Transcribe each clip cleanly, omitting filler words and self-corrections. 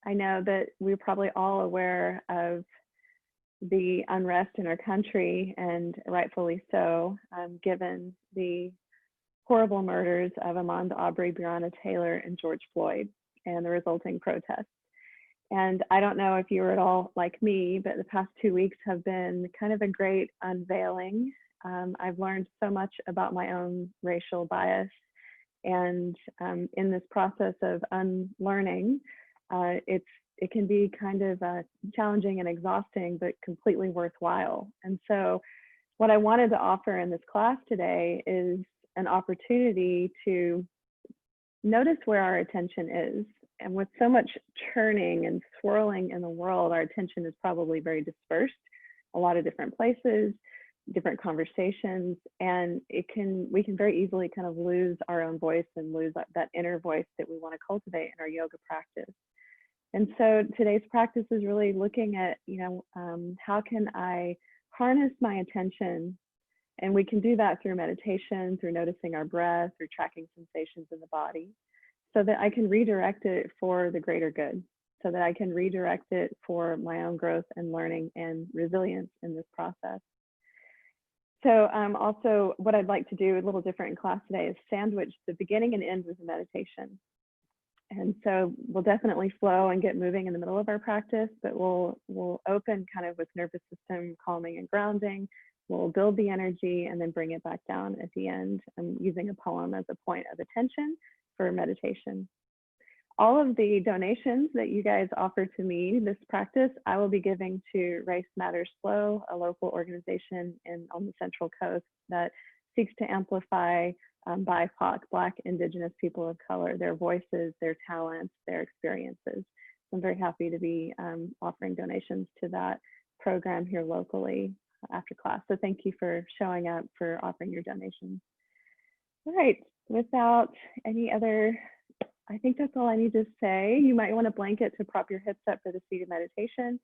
I know that we're probably all aware of the unrest in our country, and rightfully so, given the horrible murders of Ahmaud Arbery, Breonna Taylor, and George Floyd, and the resulting protests. And I don't know if you were at all like me, but the past 2 weeks have been kind of a great unveiling. I've learned so much about my own racial bias, and in this process of unlearning, it can be kind of challenging and exhausting, but completely worthwhile. And so what I wanted to offer in this class today is an opportunity to notice where our attention is. And with so much churning and swirling in the world, our attention is probably very dispersed, a lot of different places, different conversations, and we can very easily kind of lose our own voice and lose that inner voice that we want to cultivate in our yoga practice. And so today's practice is really looking at, how can I harness my attention? And we can do that through meditation, through noticing our breath, through tracking sensations in the body, so that I can redirect it for the greater good, so that I can redirect it for my own growth and learning and resilience in this process. So also what I'd like to do a little different in class today is sandwich the beginning and end with a meditation. And so we'll definitely flow and get moving in the middle of our practice, but we'll open kind of with nervous system calming and grounding. We'll build the energy and then bring it back down at the end, using a poem as a point of attention for meditation. All of the donations that you guys offer to me this practice, I will be giving to Race Matters Flow, a local organization on the Central Coast that seeks to amplify BIPOC, Black, Indigenous people of color, their voices, their talents, their experiences. So I'm very happy to be offering donations to that program here locally after class. So thank you for showing up, for offering your donations. All right, without any other, I think that's all I need to say. You might want a blanket to prop your hips up for the seated meditation.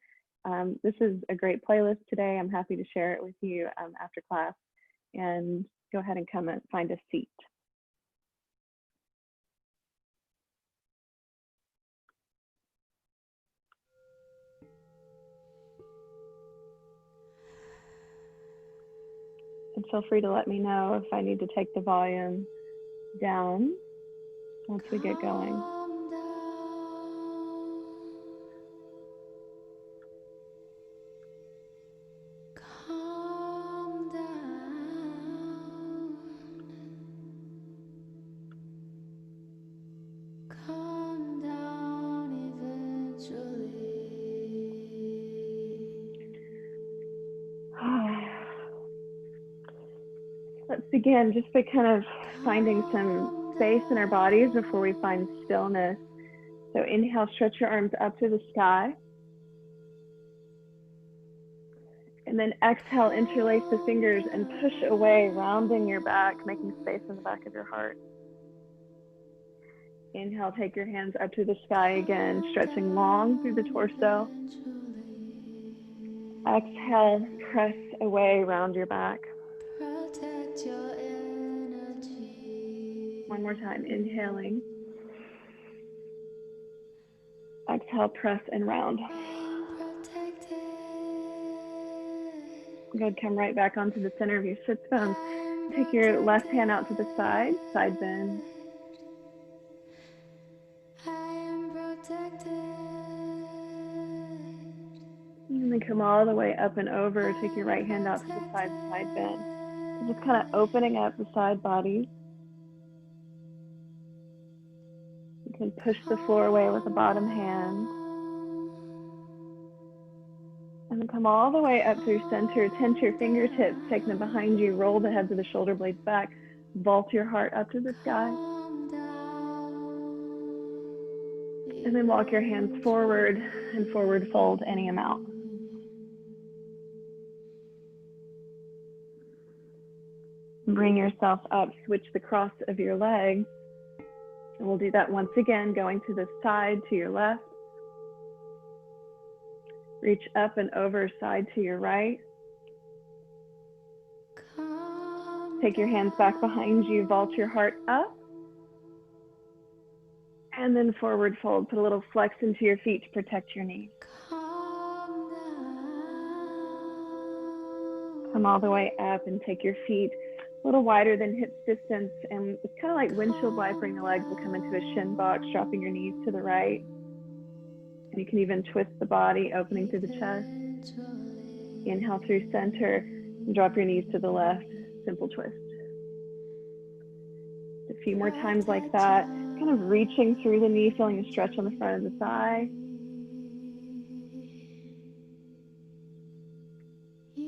This is a great playlist today. I'm happy to share it with you after class. And go ahead and come and find a seat. And feel free to let me know if I need to take the volume down once we get going. Let's begin just by kind of finding some space in our bodies before we find stillness. So inhale, stretch your arms up to the sky. And then exhale, interlace the fingers and push away, rounding your back, making space in the back of your heart. Inhale, take your hands up to the sky again, stretching long through the torso. Exhale, press away, round your back. One more time, inhaling. Exhale, press and round. Good, come right back onto the center of your sits bones. Take your left hand out to the side, side bend. And then come all the way up and over. Take your right hand out to the side, side bend. So just kind of opening up the side body. You can push the floor away with the bottom hand. And then come all the way up through center. Tense your fingertips, take them behind you, roll the heads of the shoulder blades back, vault your heart up to the sky. And then walk your hands forward and forward fold any amount. Bring yourself up, switch the cross of your legs. And we'll do that once again, going to the side to your left. Reach up and over, side to your right. Take your hands back behind you, vault your heart up. And then forward fold. Put a little flex into your feet to protect your knees. Come all the way up and take your feet a little wider than hips distance. And it's kind of like windshield wipering the legs. Will come into a shin box, dropping your knees to the right. And you can even twist the body, opening through the chest. Inhale through center and drop your knees to the left. Simple twist. A few more times like that. Kind of reaching through the knee, feeling a stretch on the front of the thigh. Good.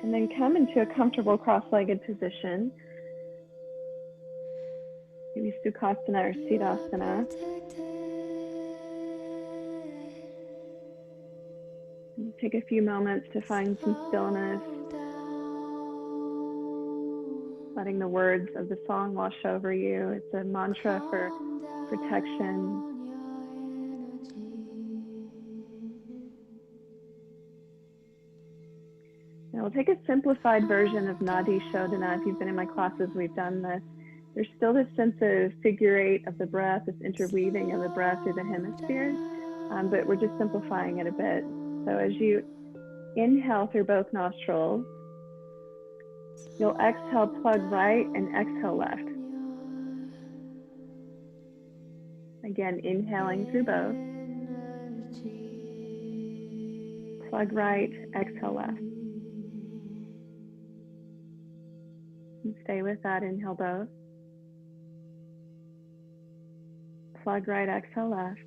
And then come into a comfortable cross-legged position. Maybe Sukhasana or Siddhasana. And take a few moments to find some stillness. Letting the words of the song wash over you. It's a mantra for protection. Now we'll take a simplified version of Nadi Shodhana. If you've been in my classes, we've done this. There's still this sense of figure eight of the breath, this interweaving of the breath through the hemispheres, but we're just simplifying it a bit. So as you inhale through both nostrils, you'll exhale, plug right, and exhale left. Again, inhaling through both. Plug right, exhale left. And stay with that, inhale both. Plug right, exhale left.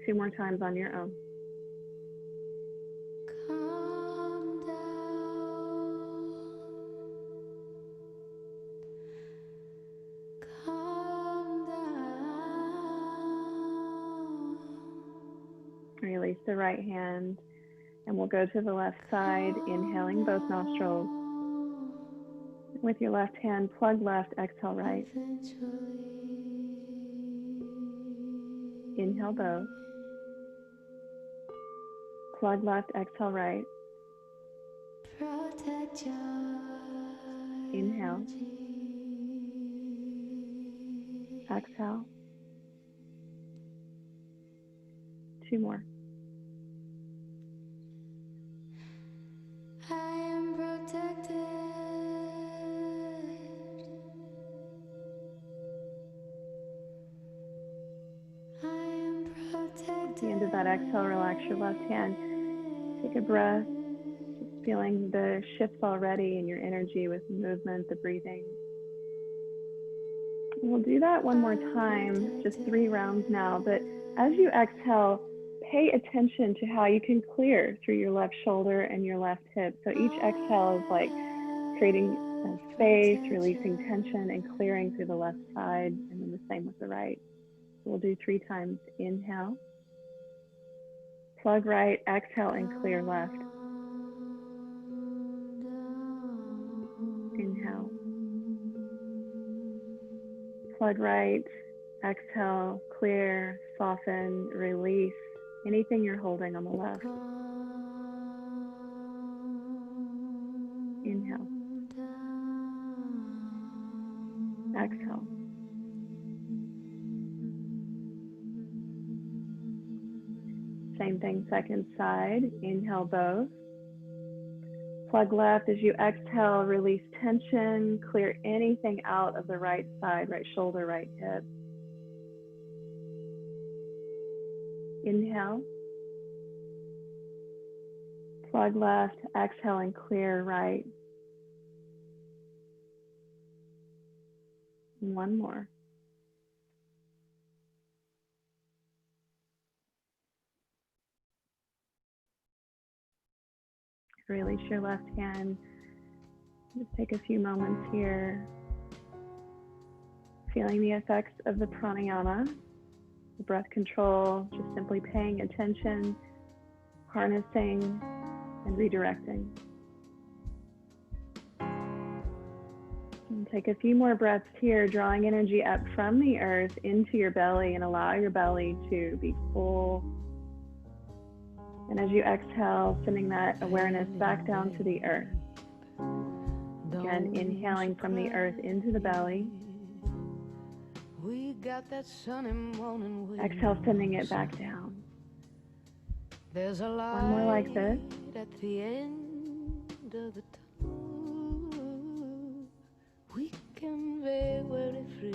Two more times on your own. Release the right hand, and we'll go to the left side, inhaling both nostrils. With your left hand, plug left, exhale right. Inhale both. Plug left, exhale right. Inhale. Exhale. Two more. I am protected. At the end of that exhale, relax your left hand. Take a breath, just feeling the shifts already in your energy with the movement, the breathing. We'll do that one more time, just 3 rounds now, but as you exhale, pay attention to how you can clear through your left shoulder and your left hip. So each exhale is like creating a space, releasing tension, and clearing through the left side, and then the same with the right. So we'll do 3 times. Inhale, plug right, exhale, and clear left. Inhale, plug right, exhale, clear, soften, release anything you're holding on the left. Inhale, exhale. Same thing, second side. Inhale both. Plug left. As you exhale, release tension, clear anything out of the right side, right shoulder, right hip. Inhale. Plug left, exhale, and clear right. One more. Release your left hand. Just take a few moments here, feeling the effects of the pranayama, the breath control, just simply paying attention, harnessing, and redirecting. And take a few more breaths here, drawing energy up from the earth into your belly, and allow your belly to be full. And as you exhale, sending that awareness back down to the earth. Again, inhaling from the earth into the belly. Exhale, sending it back down. One more like this. At the end of the tunnel, we can be very free.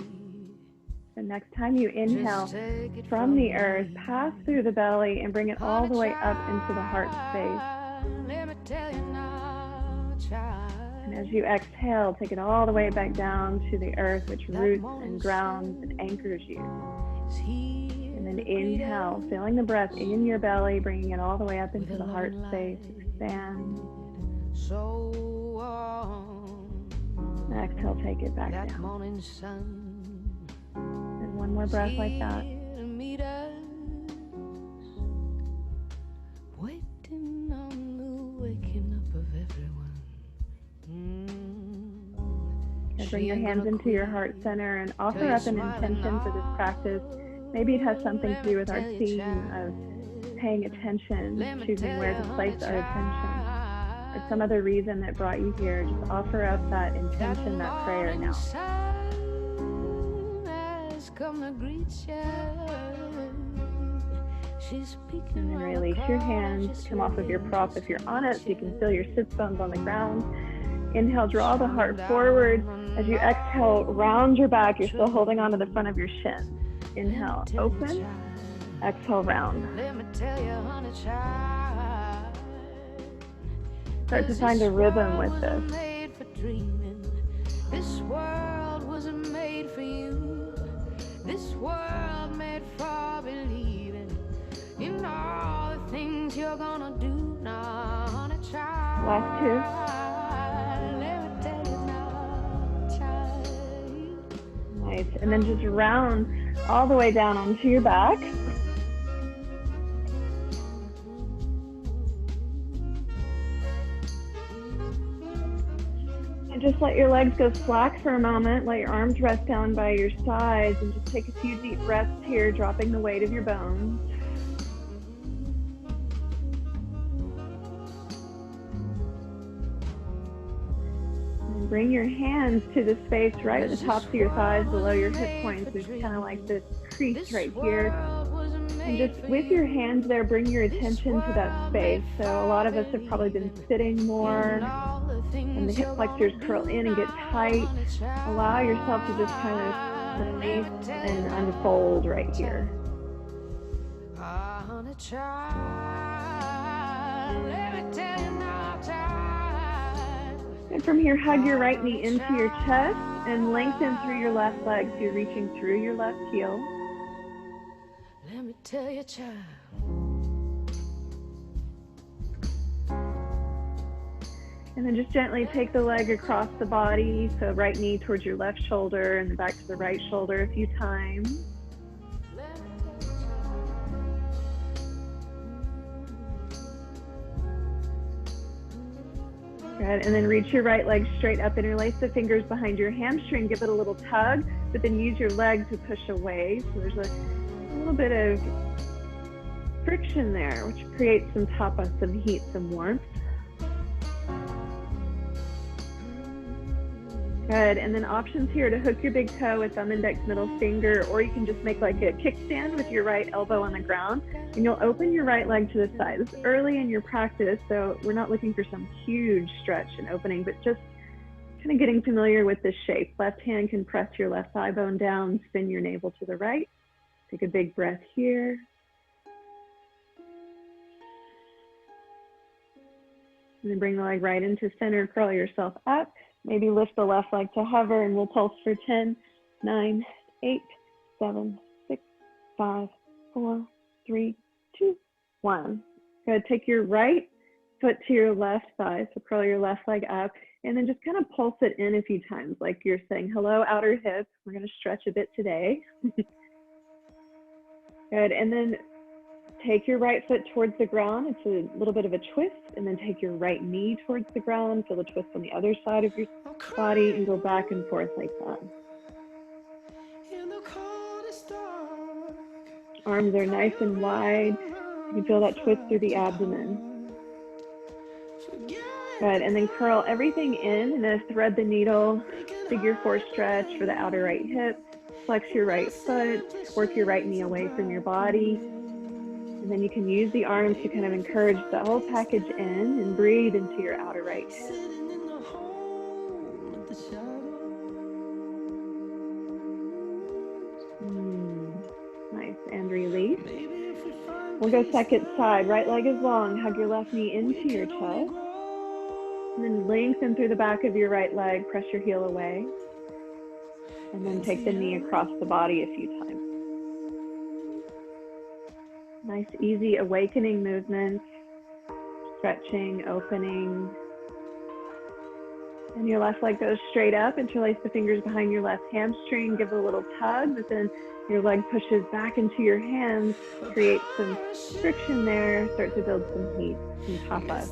The next time you inhale from the earth, pass through the belly and bring it all the way up into the heart space. And as you exhale, take it all the way back down to the earth, which roots and grounds and anchors you. And then inhale, feeling the breath in your belly, bringing it all the way up into the heart space. Expand. And exhale, take it back down. And one more breath like that. Waiting on the waking up of everyone. And bring your hands into your heart center and offer up an intention for this practice. Maybe it has something to do with our theme of paying attention, choosing where to place our attention, or some other reason that brought you here. Just offer up that intention, that prayer now. And then release your hands, come off of your prop if you're on it, so you can feel your sits bones on the ground. Inhale, draw the heart forward. As you exhale, round your back. You're still holding onto the front of your shin. Inhale, open. Exhale, round. Start to find a rhythm with this. This world wasn't made for you. This world made for believing in all the things you're gonna do. Now, honey, child. Last two. Nice. And then just round all the way down onto your back. And just let your legs go slack for a moment. Let your arms rest down by your sides and just take a few deep breaths here, dropping the weight of your bones. And bring your hands to the space right at the tops of your thighs, below your hip points. There's kind of like this crease right here. And just with your hands there, bring your attention to that space. So a lot of us have probably been sitting more, and the hip flexors curl in and get tight. Allow yourself to just kind of release and unfold right here. And from here, hug your right knee into your chest and lengthen through your left leg. So you're reaching through your left heel. Let me tell you, child. And then just gently take the leg across the body. So right knee towards your left shoulder and then back to the right shoulder a few times. Good. And then reach your right leg straight up, interlace the fingers behind your hamstring, give it a little tug, but then use your leg to push away. So there's a little bit of friction there, which creates some tapa, some heat, some warmth. Good. And then options here to hook your big toe with thumb, index, middle finger, or you can just make like a kickstand with your right elbow on the ground, and you'll open your right leg to the side. This is early in your practice, so we're not looking for some huge stretch and opening, but just kind of getting familiar with this shape. Left hand can press your left thigh bone down, spin your navel to the right. Take a big breath here. And then bring the leg right into center, curl yourself up. Maybe lift the left leg to hover, and we'll pulse for 10, 9, 8, 7, 6, 5, 4, 3, 2, 1. Good. Take your right foot to your left thigh, so curl your left leg up, and then just kind of pulse it in a few times, like you're saying, hello, outer hip. We're going to stretch a bit today. Good. And then take your right foot towards the ground. It's a little bit of a twist, and then take your right knee towards the ground. Feel the twist on the other side of your body and go back and forth like that. Arms are nice and wide. You can feel that twist through the abdomen. Good, and then curl everything in and then thread the needle, figure 4 stretch for the outer right hip, flex your right foot, work your right knee away from your body. And then you can use the arms to kind of encourage the whole package in and breathe into your outer right hip. Nice, and release. We'll go second side. Right leg is long. Hug your left knee into your chest. And then lengthen through the back of your right leg. Press your heel away. And then take the knee across the body a few times. Nice, easy awakening movements. Stretching, opening. And your left leg goes straight up. Interlace the fingers behind your left hamstring. Give it a little tug, but then your leg pushes back into your hands. Create some friction there. Start to build some heat, some pop-up.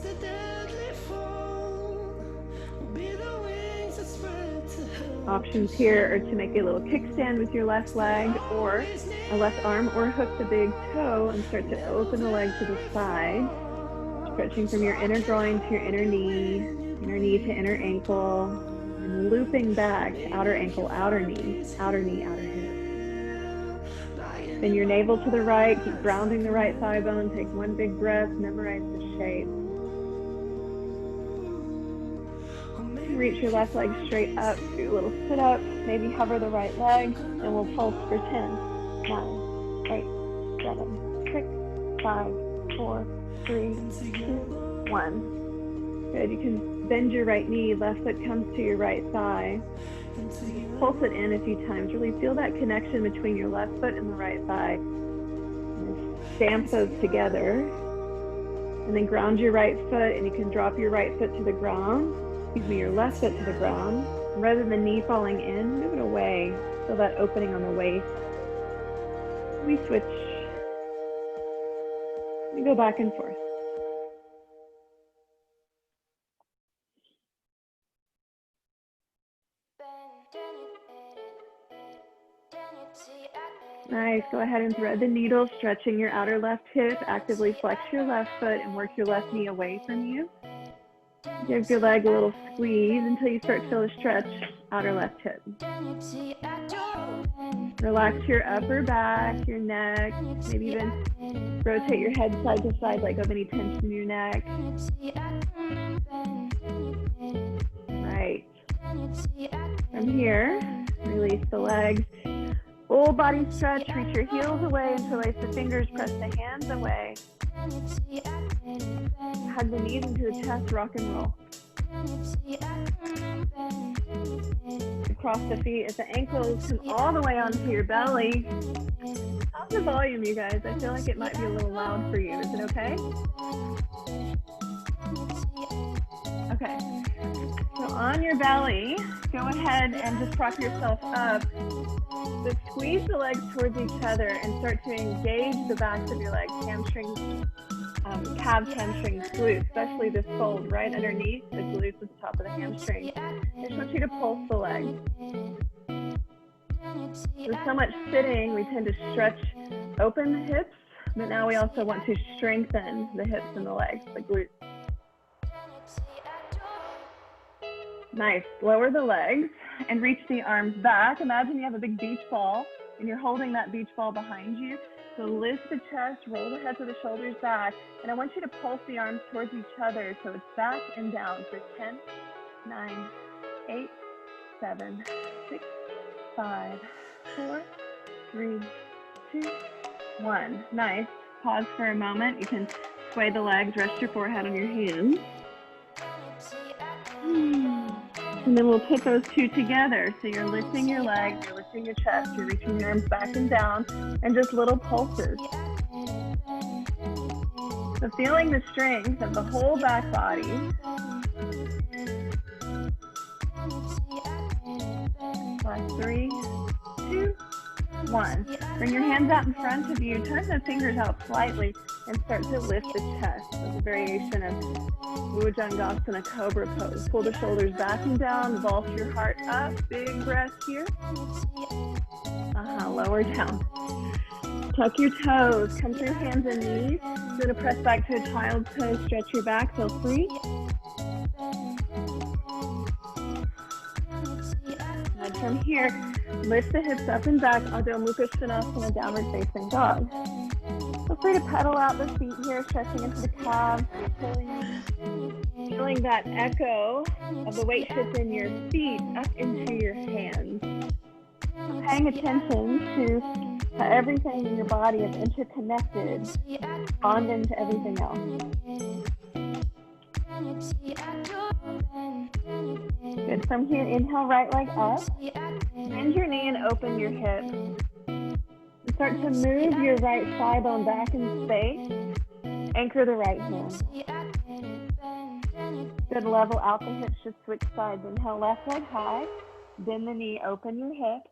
Options here are to make a little kickstand with your left leg or a left arm, or hook the big toe and start to open the leg to the side. Stretching from your inner groin to your inner knee to inner ankle, and looping back to outer ankle, outer knee, outer hip. Bend your navel to the right, keep grounding the right thigh bone, take one big breath, memorize the shape. Reach your left leg straight up, do a little sit up, maybe hover the right leg, and we'll pulse for 10, 9, 8, 7, 6, 5, 4, 3, 2, 1. Good, you can bend your right knee, left foot comes to your right thigh. Pulse it in a few times. Really feel that connection between your left foot and the right thigh. And stamp those together. And then ground your right foot, and you can drop your right foot to the ground. Your left foot to the ground. And rather than the knee falling in, move it away. Feel that opening on the waist. We switch. We go back and forth. Nice, go ahead and thread the needle, stretching your outer left hip, actively flex your left foot and work your left knee away from you. Give your leg a little squeeze until you start to feel a stretch, outer left hip. Relax your upper back, your neck, maybe even rotate your head side to side, let go of any tension in your neck. Right. From here, release the legs. Full body stretch, reach your heels away, interlace the fingers, press the hands away. Hug the knees into the chest, rock and roll. Across the feet as the ankles come all the way onto your belly. How's the volume, you guys? I feel like it might be a little loud for you. Is it okay? Okay. So on your belly, go ahead and just prop yourself up. But squeeze the legs towards each other and start to engage the backs of your legs, hamstrings, calves, hamstrings, glutes, especially this fold right underneath the glutes at the top of the hamstring. I just want you to pulse the legs. With so much sitting, we tend to stretch open the hips, but now we also want to strengthen the hips and the legs, the glutes. Nice, lower the legs and reach the arms back. Imagine you have a big beach ball and you're holding that beach ball behind you. So lift the chest, roll the heads of the shoulders back, and I want you to pulse the arms towards each other. So it's back and down for 10, 9, 8, 7, 6, 5, 4, 3, 2, 1. Nice. Pause for a moment. You can sway the legs, rest your forehead on your hands. And then we'll put those two together. So you're lifting your legs, you're lifting your chest, you're reaching your arms back and down, and just little pulses. So feeling the strength of the whole back body. Last 3, 2, 1. Bring your hands out in front of you, turn the fingers out slightly, and start to lift the chest. It's a variation of Bhujangasana, Cobra pose. Pull the shoulders back and down, vault your heart up, big breath here. Lower down. Tuck your toes, come through hands and knees. You're gonna press back to a child's pose, stretch your back, feel free. from here, lift the hips up and back, Adho Mukha Svanasana, downward facing dog. Feel free to pedal out the feet here, stretching into the calves, feeling that echo of the weight shift in your feet up into your hands. Paying attention to how everything in your body is interconnected, bond into everything else. Good. From here, inhale, right leg up. Bend your knee and open your hip. Start to move your right thigh bone back in space. Anchor the right hand. Good. Level out the hips, just switch sides. Inhale, left leg high. Bend the knee, open your hip.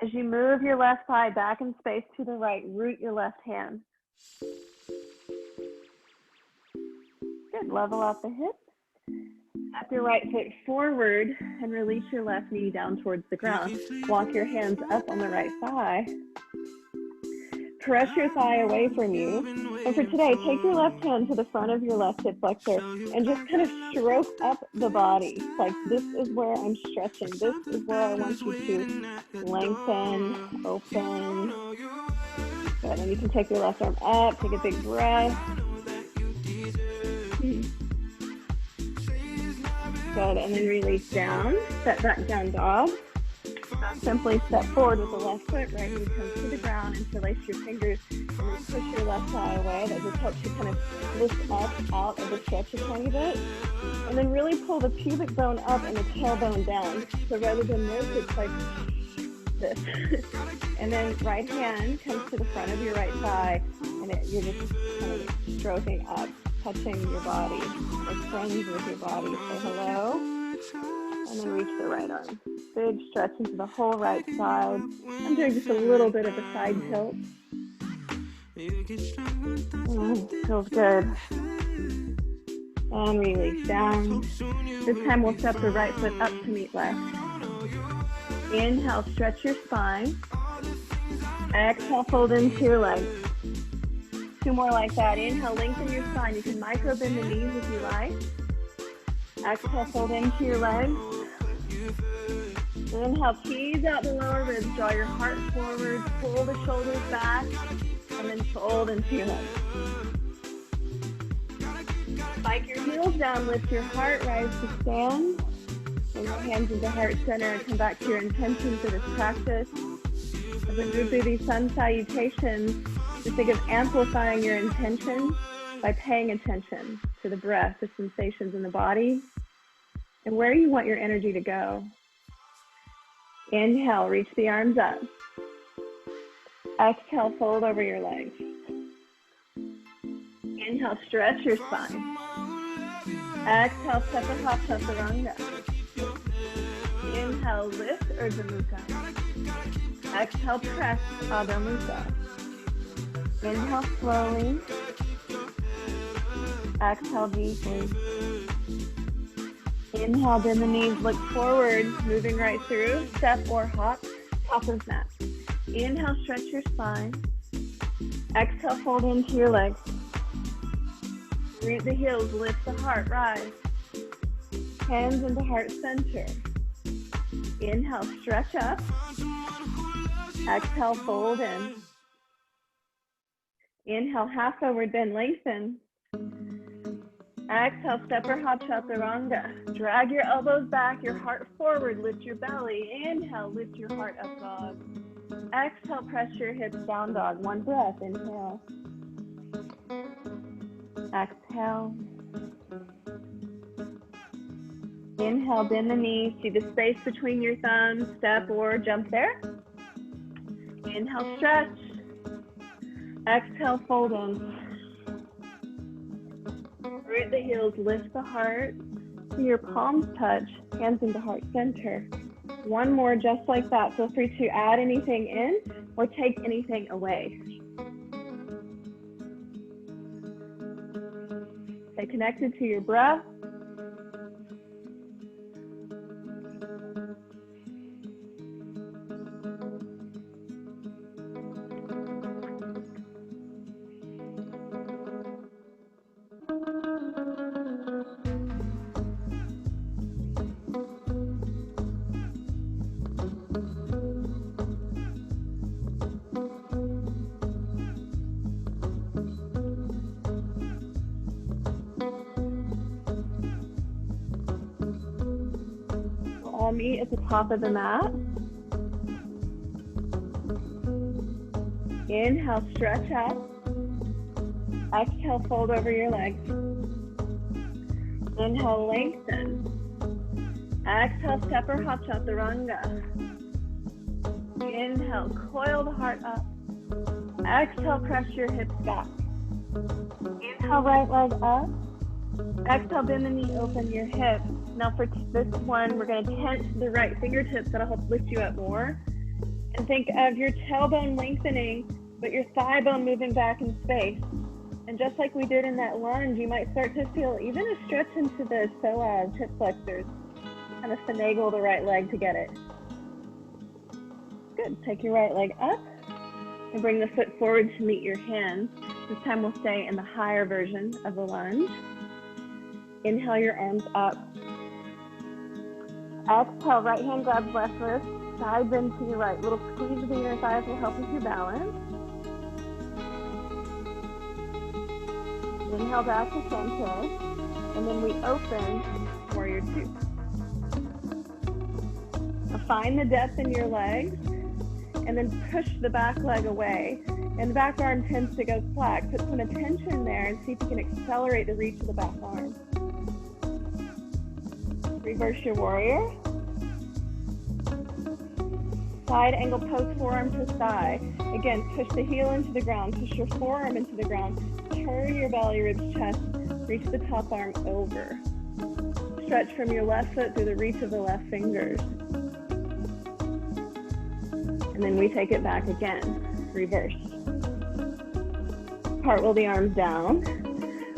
As you move your left thigh back in space to the right, root your left hand. Good. Level out the hip. Step your right foot forward and release your left knee down towards the ground. Walk your hands up on the right thigh. Press your thigh away from you. And for today, take your left hand to the front of your left hip flexor and just kind of stroke up the body. Like, this is where I'm stretching. This is where I want you to lengthen, open. Good. And you can take your left arm up, take a big breath. Good. And then release down. Step back down dog. Simply step forward with the left foot, right knee comes to the ground, interlace your fingers, and then push your left thigh away. That just helps you kind of lift up out of the stretch a tiny bit. And then really pull the pubic bone up and the tailbone down. So rather than this, it's like this. And then right hand comes to the front of your right thigh, and you're just kind of stroking up, touching your body, like friends with your body. Say hello, and then reach the right arm. Big stretch into the whole right side. I'm doing just a little bit of a side tilt. Feels good. And release down. This time we'll step the right foot up to meet left. Inhale, stretch your spine. Exhale, fold into your legs. Two more like that. Inhale, lengthen your spine. You can micro bend the knees if you like. Exhale, fold into your legs. Inhale, tease out the lower ribs. Draw your heart forward. Pull the shoulders back. And then fold into your legs. Spike your heels down. Lift your heart. Rise to stand. Bring your hands into heart center and come back to your intention for this practice. As we move through these sun salutations, just think of amplifying your intention by paying attention to the breath, the sensations in the body, and where you want your energy to go. Inhale, reach the arms up. Exhale, fold over your legs. Inhale, stretch your spine. Exhale, step and hop chaturanga. Inhale, lift Urdhva Mukha. Exhale, press Adho Mukha. Inhale slowly. Exhale deeply. Inhale, bend the knees, look forward, moving right through. Step or hop, top of mat. Inhale, stretch your spine. Exhale, fold into your legs. Root the heels, lift the heart, rise. Hands into heart center. Inhale, stretch up. Exhale, fold in. Inhale, half forward, bend, lengthen. Exhale, step or hop chaturanga. Drag your elbows back, your heart forward, lift your belly. Inhale, lift your heart up, dog. Exhale, press your hips down, dog. One breath, inhale. Exhale. Inhale, bend the knees, see the space between your thumbs, step or jump there. Inhale, stretch. Exhale, fold in. Root the heels, lift the heart. See your palms touch, hands into heart center. One more just like that. Feel free to add anything in or take anything away. Stay connected to your breath. meet at the top of the mat. Inhale, stretch up. Exhale, fold over your legs. Inhale, lengthen. Exhale, step or hop chaturanga. Inhale, coil the heart up. Exhale, press your hips back. Inhale, right leg up. Exhale, bend the knee, open your hips. Now for this one, we're going to tense the right fingertips. That'll help lift you up more. And think of your tailbone lengthening, but your thigh bone moving back in space. And just like we did in that lunge, you might start to feel even a stretch into the psoas, hip flexors. Kind of finagle the right leg to get it. Good. Take your right leg up and bring the foot forward to meet your hands. This time we'll stay in the higher version of the lunge. Inhale your arms up. Exhale, right hand grabs left wrist. Side bend to your right. Little squeeze of the inner thighs will help with your balance. Inhale back to center. And then we open warrior two. Now find the depth in your legs. And then push the back leg away. And the back arm tends to go flat. Put some attention there and see if you can accelerate the reach of the back arm. Reverse your warrior. Side angle pose, forearm to thigh. Again, push the heel into the ground. Push your forearm into the ground. Turn your belly, ribs, chest. Reach the top arm over. Stretch from your left foot through the reach of the left fingers. And then we take it back again. Reverse. Cartwheel the arms down.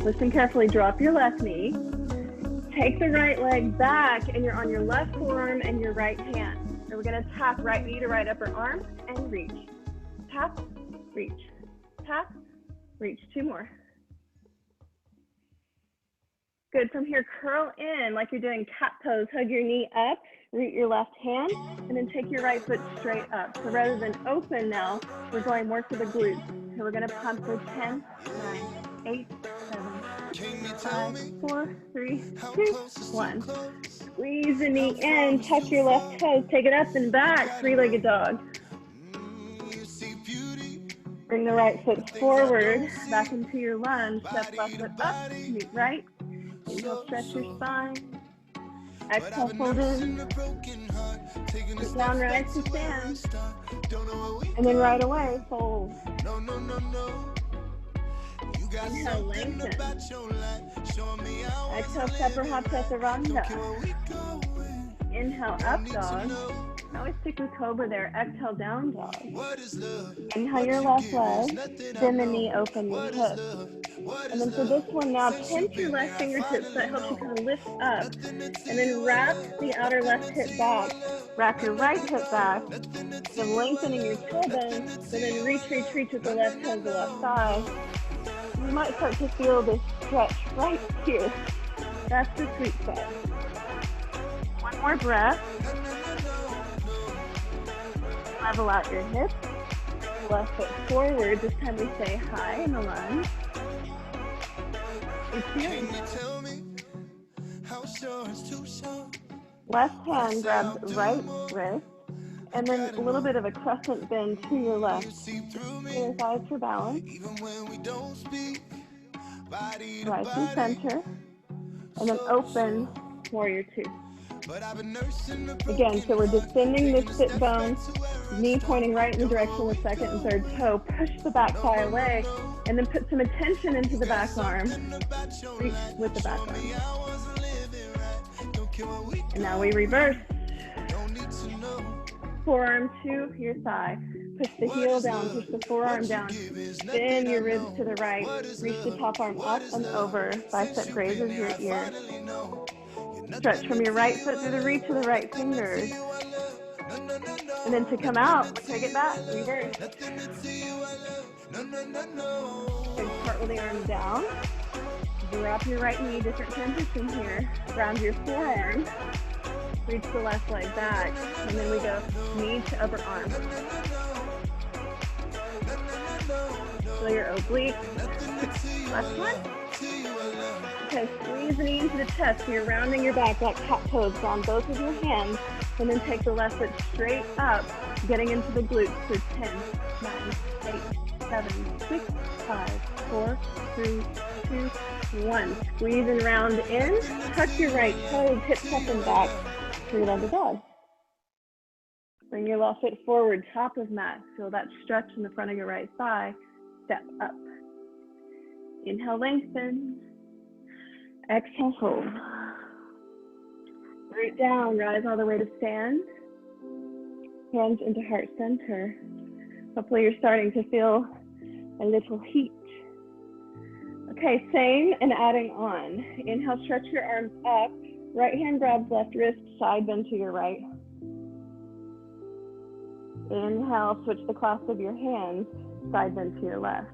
Listen carefully. Drop your left knee. Take the right leg back, and you're on your left forearm and your right hand. And we're going to tap right knee to right upper arm and reach. Tap, reach. Tap, reach. Two more. Good. From here, curl in like you're doing cat pose. Hug your knee up, root your left hand, and then take your right foot straight up. So rather than open now, we're going more for the glutes. So we're going to pump for 10, 9, 8, 7, 5, 4, 3, 2, 1. Squeeze the knee in, touch your left toes, take it up and back, three-legged dog. Bring the right foot forward, back into your lunge, step left foot up, meet right. Inhale, stretch your spine. Exhale, fold in. Sit down, rise to stand. And then right away, fold. Inhale, lengthen. Exhale, step or hop chaturanga. Inhale, up dog. I always stick with cobra there. Exhale, down dog. Inhale your left leg. Bend the knee, open your hip. And then for this one now, pinch your left fingertips so that helps you kind of lift up. And then wrap the outer left hip back. Wrap your right hip back. Then lengthening your tailbone. And then reach with the left toe to the left thigh. You might start to feel this stretch right here. That's the sweet spot. One more breath. Level out your hips. Left foot forward. This time we stay high in the lunge. Left hand grabs right wrist, and then a little bit of a crescent bend to your left. Your thighs for balance. Rise to center, and then open warrior two. Again, so we're descending this sit bone, knee pointing right in the direction of the second and third toe. Push the back thigh away, and then put some attention into the back arm. Reach with the back arm. And now we reverse. Forearm to your thigh. Push the heel down, push the forearm down. Bend your ribs to the right. Reach the top arm up and over. Bicep grazes your ear. Stretch from your right foot through the reach of the right fingers. And then to come out, take it back, reverse. And cartwheel the arms down. Drop your right knee, different transition here. Ground your forearm. Reach the left leg back. And then we go knee to upper arm. Feel your oblique. Last one. Okay, squeeze the knee into the chest. So you're rounding your back like cat pose on both of your hands. And then take the left foot straight up, getting into the glutes for 10, 9, 8, 7, 6, 5, 4, 3, 2, 1. Squeeze and round in. Tuck your right toes, hips up and back. Three-legged dog. Bring your left foot forward, top of mat. Feel that stretch in the front of your right thigh. Step up. Inhale, lengthen. Exhale, fold. Root down, rise all the way to stand. Hands into heart center. Hopefully you're starting to feel a little heat. Okay, same and adding on. Inhale, stretch your arms up. Right hand grabs left wrist, side bend to your right. Inhale, switch the clasp of your hands, side bend to your left.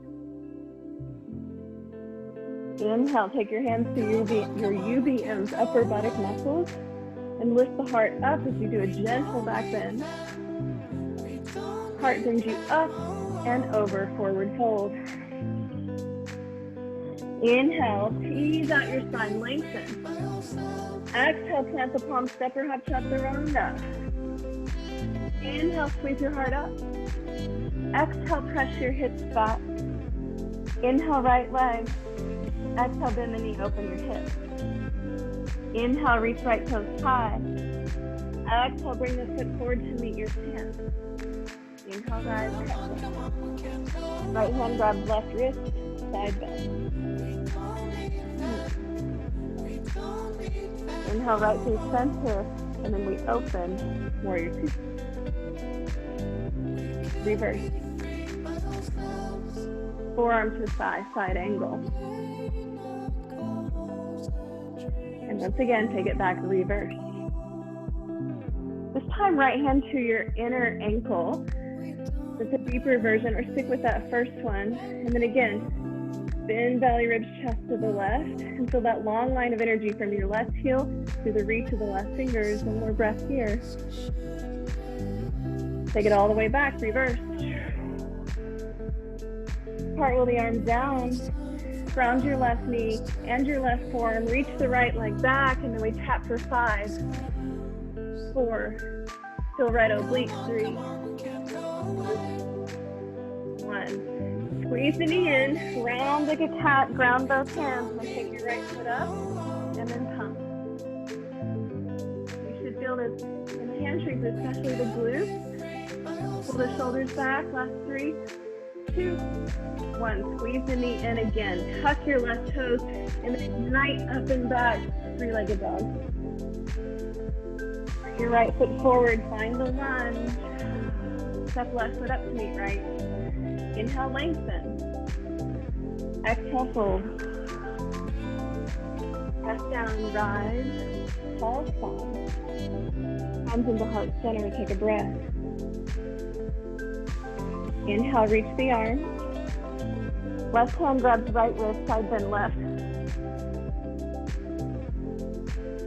Inhale, take your hands to your UBMs, upper buttock muscles, and lift the heart up as you do a gentle back bend. Heart brings you up and over, forward fold. Inhale, tease out your spine, lengthen. Exhale, plant the palm, stepper, hop, chaturanga. Inhale, squeeze your heart up. Exhale, press your hips back. Inhale, right leg. Exhale, bend the knee, open your hips. Inhale, reach right toes high. Exhale, bring the foot forward to meet your stance. Inhale, rise, right hand grabs left wrist, side bend. Inhale, right through center, and then we open, warrior two. Reverse. Forearm to thigh, side angle. And once again, take it back, reverse. This time, right hand to your inner ankle. It's a deeper version, or stick with that first one. And then again, bend belly, ribs, chest to the left. And feel that long line of energy from your left heel to the reach of the left fingers. One more breath here. Take it all the way back, reverse. Cartwheel the arms down. Ground your left knee and your left forearm. Reach the right leg back, and then we tap for 5, 4. Feel right oblique, 3, 1. Squeeze the knee in, round like a cat, ground both hands, and then take your right foot up, and then pump. You should feel this in the hamstrings, especially the glutes. Pull the shoulders back, last 3, 2, 1. Squeeze the knee in again. Tuck your left toes, and then ignite up and back, three-legged dog. Bring your right foot forward, find the lunge. Step left foot up to meet right. Inhale, lengthen. Exhale, fold. Press down, rise, tall spine. Hands into heart center, take a breath. Inhale, reach the arms. Left hand grabs right wrist, side bend left.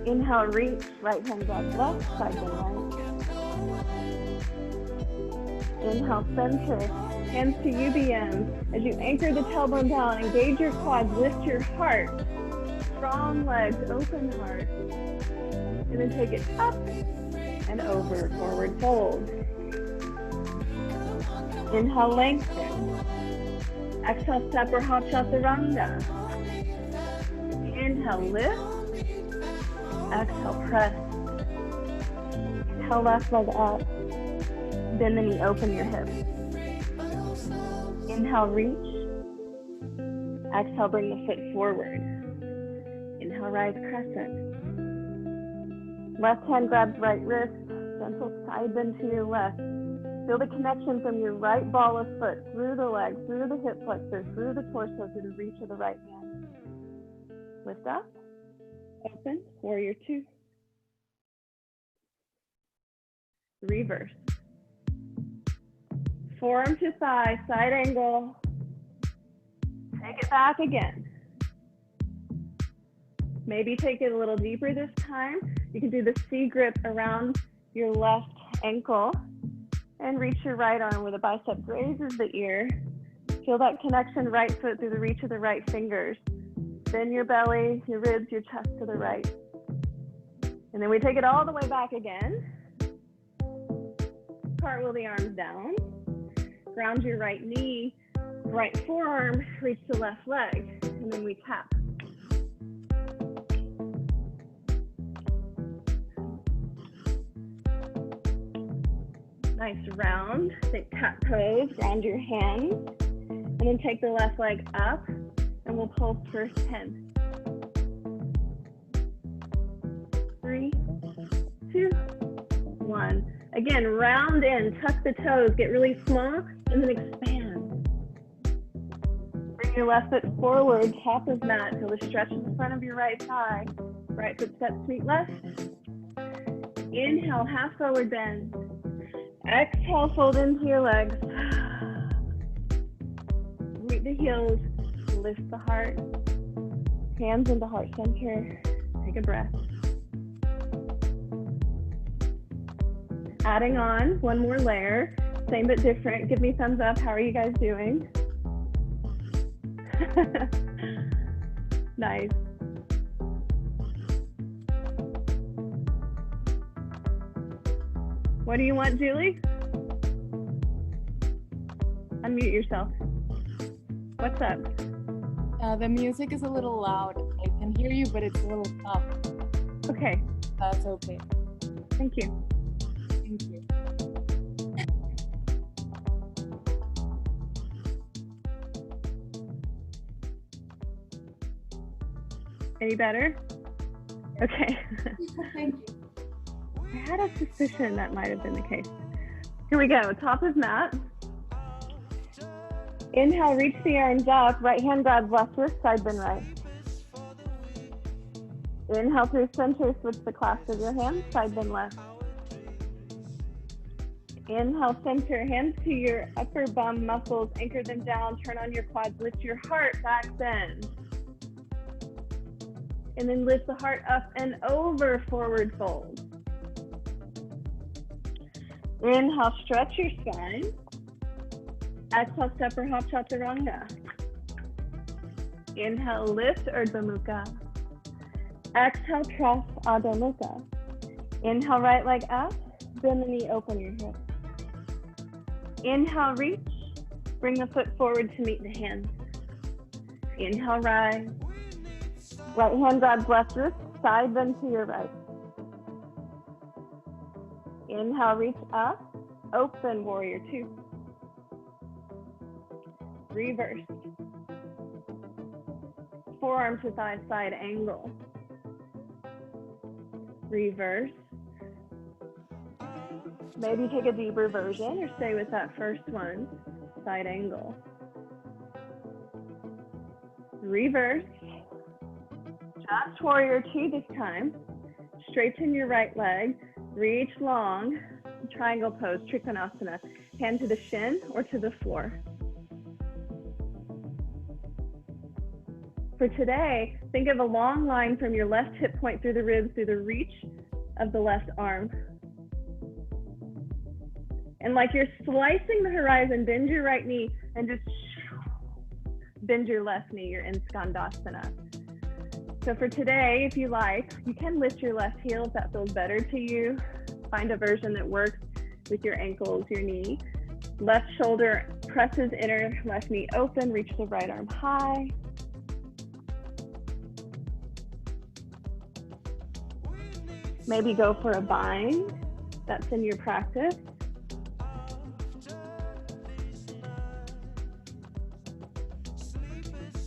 Inhale, reach, right hand grabs left, side bend right. Inhale, center, hands to UBM. As you anchor the tailbone down, engage your quads, lift your heart. Strong legs, open heart. And then take it up and over, forward fold. Inhale, lengthen. Exhale, step or hop, chaturanga. Inhale, lift. Exhale, press. Inhale, left leg up. Bend the knee, open your hips. Inhale, reach. Exhale, bring the foot forward. Inhale, rise, crescent. Left hand grabs right wrist. Gentle side bend to your left. Feel the connection from your right ball of foot through the leg, through the hip flexor, through the torso, to the reach of the right hand. Lift up, open, warrior two. Reverse. Forearm to thigh, side angle. Take it back again. Maybe take it a little deeper this time. You can do the C grip around your left ankle and reach your right arm where the bicep grazes the ear. Feel that connection, right foot through the reach of the right fingers. Bend your belly, your ribs, your chest to the right. And then we take it all the way back again. Cartwheel the arms down. Ground your right knee, right forearm, reach the left leg, and then we tap. Nice round, think cat pose, ground your hands, and then take the left leg up, and we'll pulse for 10. 3, 2, 1. Again, round in, tuck the toes, get really small, and then expand. Bring your left foot forward, top of mat, feel the stretch in the front of your right thigh. Right foot steps meet left. Inhale, half forward bend. Exhale, fold into your legs. Root the heels, lift the heart. Hands into heart center. Take a breath. Adding on one more layer, same but different. Give me thumbs up. How are you guys doing? Nice. What do you want, Julie? Unmute yourself. What's up? The music is a little loud. I can hear you, but it's a little tough. Okay. That's okay. Thank you. Thank you. Any better? Okay. Thank you. I had a suspicion that might have been the case. Here we go, top of mat. Inhale, reach the arms up. Right hand grabs left wrist, side bend right. Inhale through center, switch the clasp of your hands, side bend left. Inhale, center, hands to your upper bum muscles, anchor them down, turn on your quads, lift your heart, back bend. And then lift the heart up and over, forward fold. Inhale, stretch your spine. Exhale, step or hop chaturanga. Inhale, lift Urdhva Mukha. Exhale, press Adho Mukha. Inhale, right leg up. Bend the knee, open your hip. Inhale, reach. Bring the foot forward to meet the hands. Inhale, rise. Right hand grabs left wrist, side bend to your right. Inhale, reach up, open warrior two. Reverse. Forearm to thigh side angle. Reverse. Maybe take a deeper version or stay with that first one, side angle. Reverse. Just warrior two this time. Straighten your right leg, reach long, triangle pose, Trikonasana. Hand to the shin or to the floor. For today, think of a long line from your left hip point through the ribs, through the reach of the left arm. And like you're slicing the horizon, bend your right knee and just bend your left knee. You're in Skandasana. So for today, if you like, you can lift your left heel if that feels better to you. Find a version that works with your ankles, your knee. Left shoulder presses inner, left knee open, reach the right arm high. Maybe go for a bind. That's in your practice.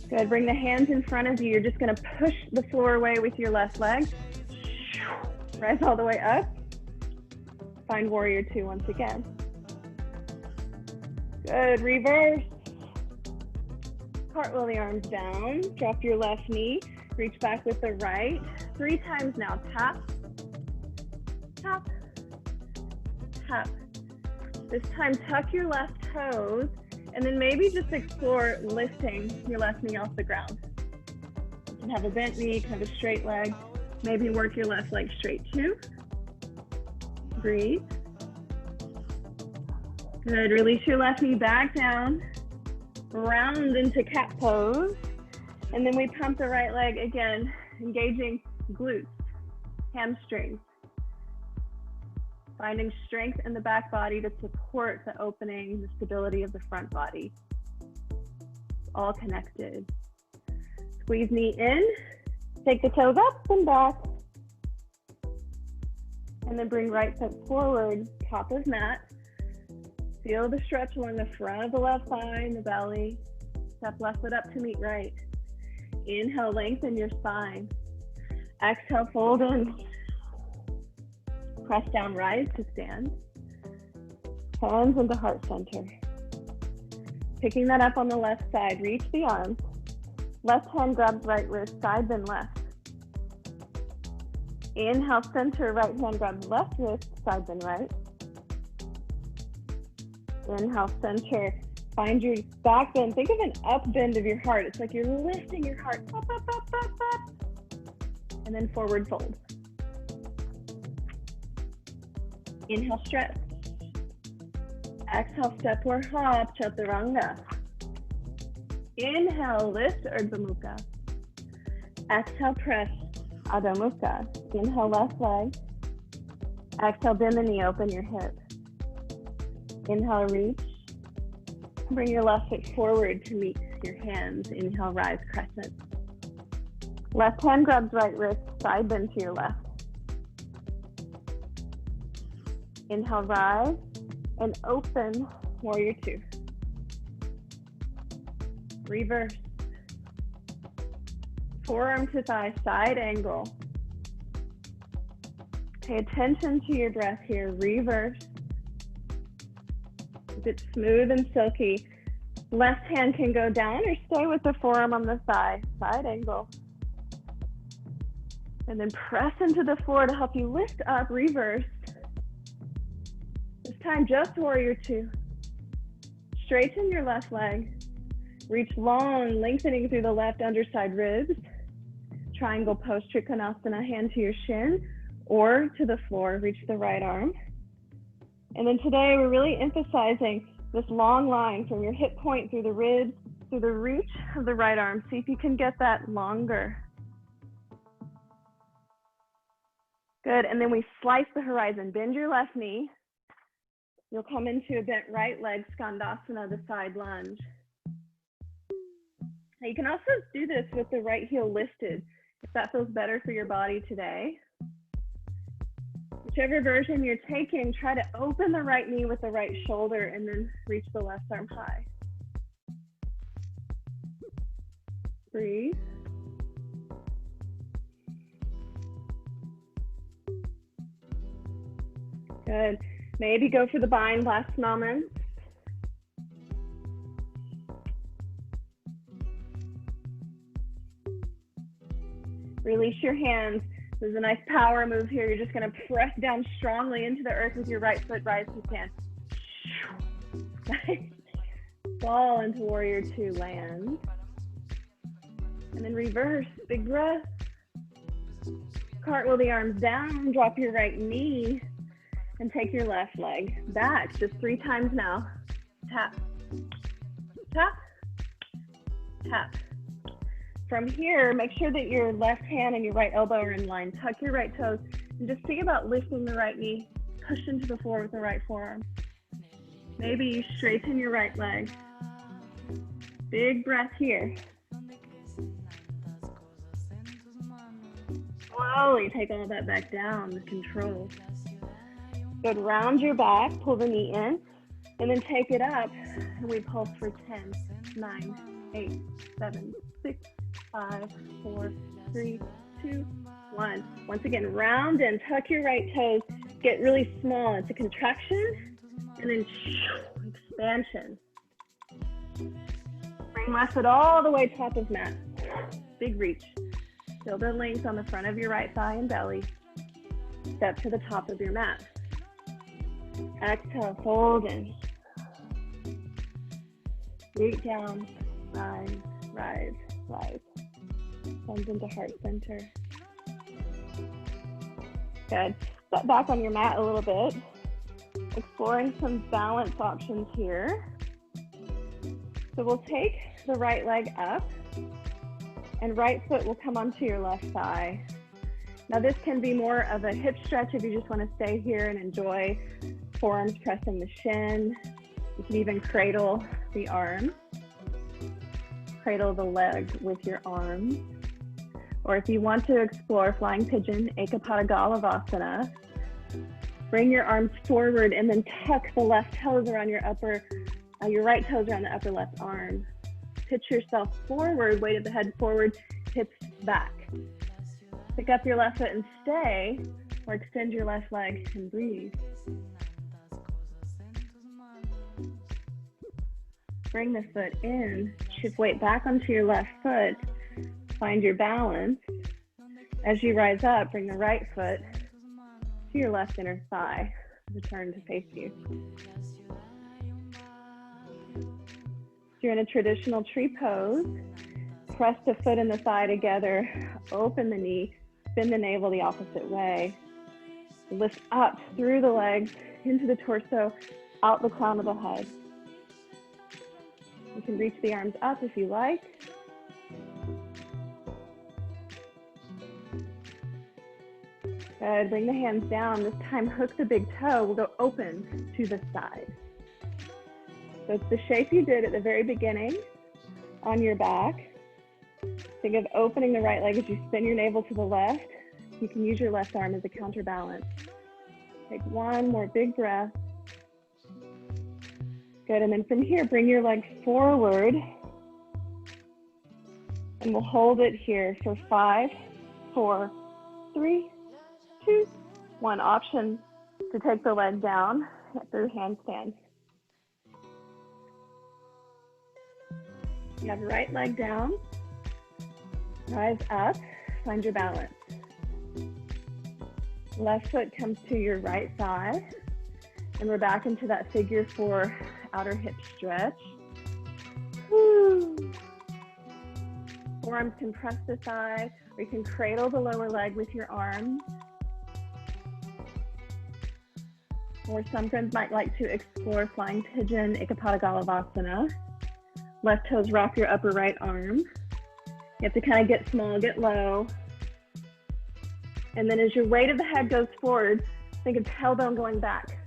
Good, bring the hands in front of you. You're just gonna push the floor away with your left leg. Rise all the way up. Find warrior two once again. Good, reverse. Cartwheel the arms down. Drop your left knee. Reach back with the right. 3 times now. Tap, tap, tap. This time, tuck your left toes. And then maybe just explore lifting your left knee off the ground. You can have a bent knee, you can have a straight leg. Maybe work your left leg straight too. Breathe. Good, release your left knee back down. Round into cat pose. And then we pump the right leg again, engaging glutes, hamstrings. Finding strength in the back body to support the opening, the stability of the front body. All connected. Squeeze knee in, take the toes up and back. And then bring right foot forward, top of mat. Feel the stretch along the front of the left thigh and the belly. Step left foot up to meet right. Inhale, lengthen your spine. Exhale, fold in. Press down, rise to stand. Hands into heart center. Picking that up on the left side, reach the arms. Left hand grabs right wrist, side then left. Inhale, center, right hand grabs left wrist, side then right. Inhale, center, find your back bend. Think of an up bend of your heart. It's like you're lifting your heart up, up, up, up, up. And then forward fold. Inhale, stretch. Exhale, step or hop, chaturanga. Inhale, lift, Urdhva Mukha. Exhale, press, Adho Mukha. Inhale, left leg. Exhale, bend the knee, open your hip. Inhale, reach. Bring your left foot forward to meet your hands. Inhale, rise, crescent. Left hand grabs right wrist, side bend to your left. Inhale, rise, and open, warrior two. Reverse. Forearm to thigh, side angle. Pay attention to your breath here, reverse. If it's smooth and silky, left hand can go down or stay with the forearm on the thigh, side angle. And then press into the floor to help you lift up, reverse. This time, just warrior two. Straighten your left leg. Reach long, lengthening through the left underside ribs. Triangle pose, Trikonasana, hand to your shin or to the floor, reach the right arm. And then today we're really emphasizing this long line from your hip point through the ribs, through the reach of the right arm. See if you can get that longer. Good, and then we slice the horizon. Bend your left knee. You'll come into a bent right leg, Skandasana, the side lunge. Now you can also do this with the right heel lifted, if that feels better for your body today. Whichever version you're taking, try to open the right knee with the right shoulder and then reach the left arm high. Breathe. Good. Maybe go for the bind last moment. Release your hands. This is a nice power move here. You're just going to press down strongly into the earth with your right foot, rise to stand. Fall into warrior two, land. And then reverse, big breath. Cartwheel the arms down, drop your right knee, and take your left leg back. Just 3 times now. Tap, tap, tap. From here, make sure that your left hand and your right elbow are in line. Tuck your right toes and just think about lifting the right knee. Push into the floor with the right forearm. Maybe you straighten your right leg. Big breath here. Slowly take all that back down with control. Good, round your back, pull the knee in, and then take it up, and we pulse for 10, 9, 8, 7, 6, 5, 4, 3, 2, 1. Once again, round and tuck your right toes, get really small. It's a contraction, and then expansion. Bring left foot all the way top of mat. Big reach. Feel the length on the front of your right thigh and belly. Step to the top of your mat. Exhale, fold in. Root down, rise, rise, rise. Comes into heart center. Good. Step back on your mat a little bit. Exploring some balance options here. So we'll take the right leg up and right foot will come onto your left thigh. Now this can be more of a hip stretch if you just want to stay here and enjoy forearms pressing the shin. You can even cradle the arm, cradle the leg with your arms. Or if you want to explore flying pigeon, Ekapatagalavasana, bring your arms forward and then tuck the left toes around your right toes around the upper left arm. Pitch yourself forward, weight of the head forward, hips back. Pick up your left foot and stay, or extend your left leg and breathe. Bring the foot in, shift weight back onto your left foot, find your balance. As you rise up, bring the right foot to your left inner thigh, return to face you. So you're in a traditional tree pose. Press the foot and the thigh together, open the knee, spin the navel the opposite way. Lift up through the legs, into the torso, out the crown of the head. You can reach the arms up if you like. Good, bring the hands down. This time hook the big toe, we'll go open to the side. So it's the shape you did at the very beginning on your back. Think of opening the right leg as you spin your navel to the left. You can use your left arm as a counterbalance. Take one more big breath. Good, and then from here, bring your leg forward. And we'll hold it here for 5, 4, 3, 2, 1. Option to take the leg down through handstand. You have right leg down. Rise up, find your balance. Left foot comes to your right thigh, and we're back into that figure 4 outer hip stretch. Woo. Forearms can press the thigh, or you can cradle the lower leg with your arms. Or some friends might like to explore flying pigeon, Ekapatagalavasana. Left toes wrap your upper right arm. You have to kind of get small, get low. And then as your weight of the head goes forward, think of tailbone going back.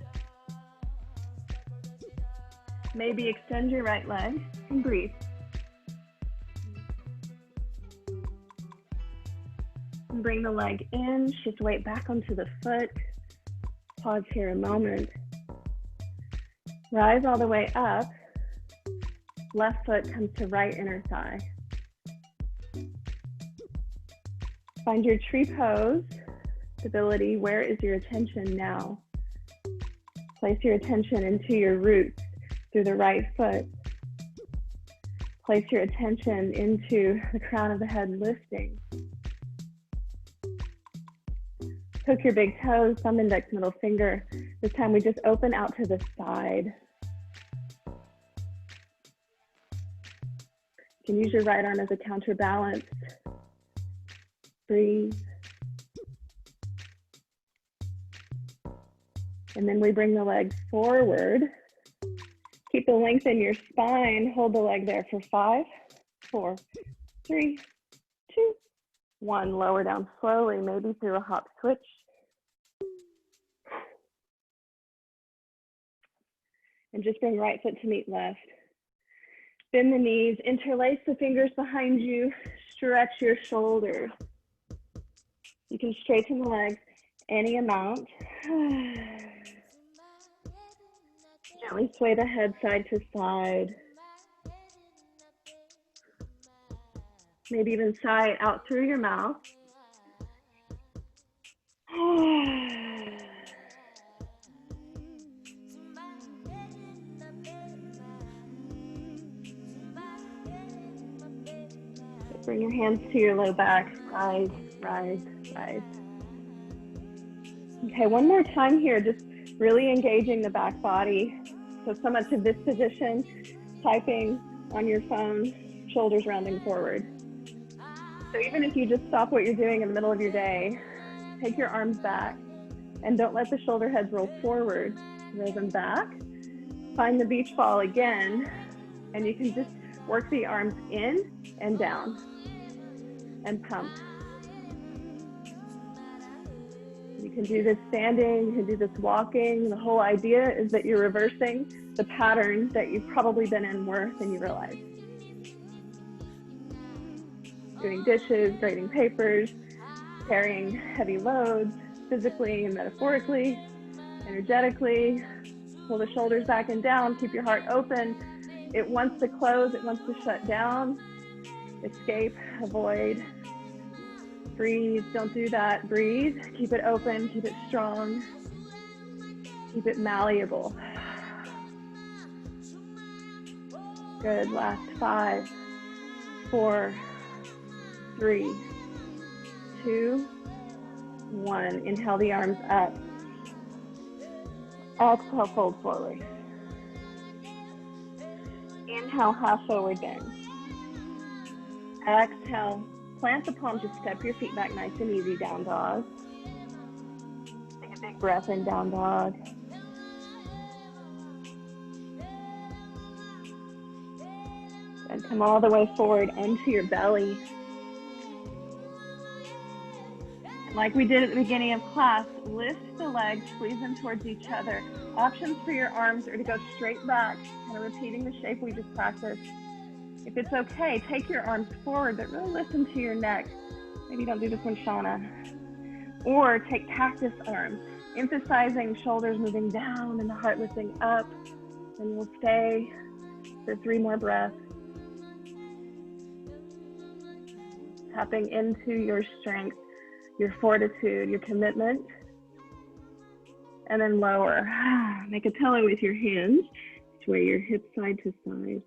Maybe extend your right leg and breathe. And bring the leg in, shift weight back onto the foot. Pause here a moment. Rise all the way up. Left foot comes to right inner thigh. Find your tree pose, stability. Where is your attention now? Place your attention into your roots through the right foot. Place your attention into the crown of the head lifting. Hook your big toes, thumb, index, middle finger. This time we just open out to the side. You can use your right arm as a counterbalance. Breathe. And then we bring the legs forward. Keep the length in your spine. Hold the leg there for 5, 4, 3, 2, 1. Lower down slowly, maybe through a hop switch. And just bring right foot to meet left. Bend the knees, interlace the fingers behind you, stretch your shoulders. You can straighten the legs any amount. Gently sway the head side to side. Maybe even sigh out through your mouth. Bring your hands to your low back. Rise, rise, rise. Okay, one more time here, just really engaging the back body. So much of this position, typing on your phone, shoulders rounding forward. So even if you just stop what you're doing in the middle of your day, take your arms back and don't let the shoulder heads roll forward. Roll them back. Find the beach ball again, and you can just work the arms in and down and pump. can do this standing, you can do this walking. The whole idea is that you're reversing the pattern that you've probably been in more than you realize. Doing dishes, grading papers, carrying heavy loads, physically and metaphorically, energetically. Pull the shoulders back and down, keep your heart open. It wants to close, it wants to shut down. Escape, avoid, breathe, don't do that. Breathe, keep it open, keep it strong, keep it malleable. Good, last 5, 4, 3, 2, 1. Inhale the arms up. Exhale, fold forward. Inhale, half forward bend. Exhale, plant the palms, just step your feet back nice and easy, down dog. Take a big breath in, down dog. And come all the way forward onto your belly. And like we did at the beginning of class, lift the legs, squeeze them towards each other. Options for your arms are to go straight back, kind of repeating the shape we just practiced. If it's okay, take your arms forward, but really listen to your neck. Maybe don't do this one, Shauna. Or take cactus arms, emphasizing shoulders moving down and the heart lifting up. And we'll stay for 3 more breaths. Tapping into your strength, your fortitude, your commitment. And then lower. Make a pillow with your hands. Sway your hips side to side.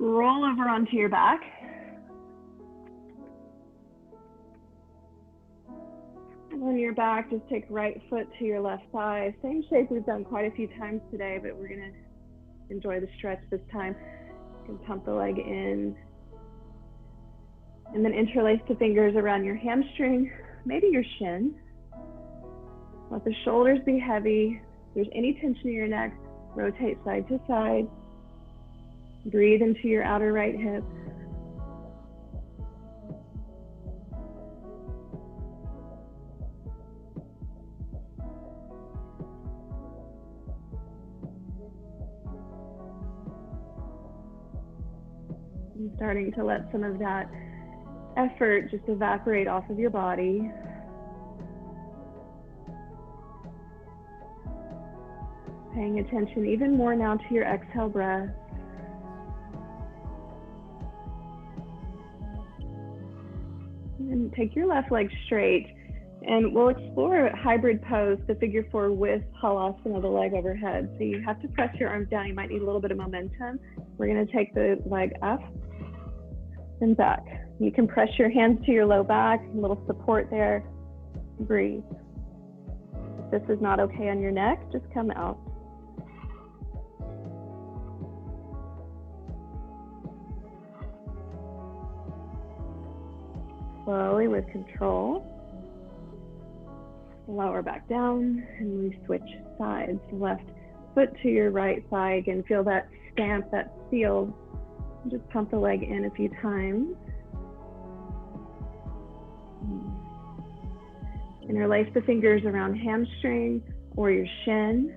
Roll over onto your back. And on your back, just take right foot to your left thigh. Same shape we've done quite a few times today, but we're gonna enjoy the stretch this time. You can pump the leg in. And then interlace the fingers around your hamstring, maybe your shin. Let the shoulders be heavy. If there's any tension in your neck, rotate side to side. Breathe into your outer right hip. And starting to let some of that effort just evaporate off of your body. Paying attention even more now to your exhale breath. And take your left leg straight, and we'll explore a hybrid pose, the figure 4 with halasana, the leg overhead. So you have to press your arms down. You might need a little bit of momentum. We're going to take the leg up and back. You can press your hands to your low back, a little support there. Breathe. If this is not okay on your neck, just come out. Slowly, with control, lower back down, and we switch sides. Left foot to your right thigh. Again, feel that stamp, that seal. Just pump the leg in a few times. Interlace the fingers around hamstring or your shin.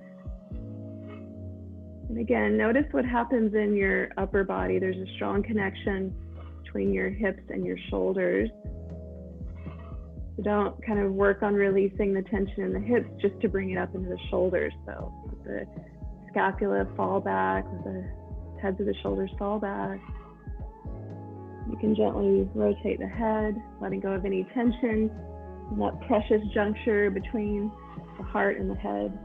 And again, notice what happens in your upper body. There's a strong connection between your hips and your shoulders. So don't kind of work on releasing the tension in the hips just to bring it up into the shoulders. So let the scapula fall back, let the heads of the shoulders fall back. You can gently rotate the head, letting go of any tension in that precious juncture between the heart and the head.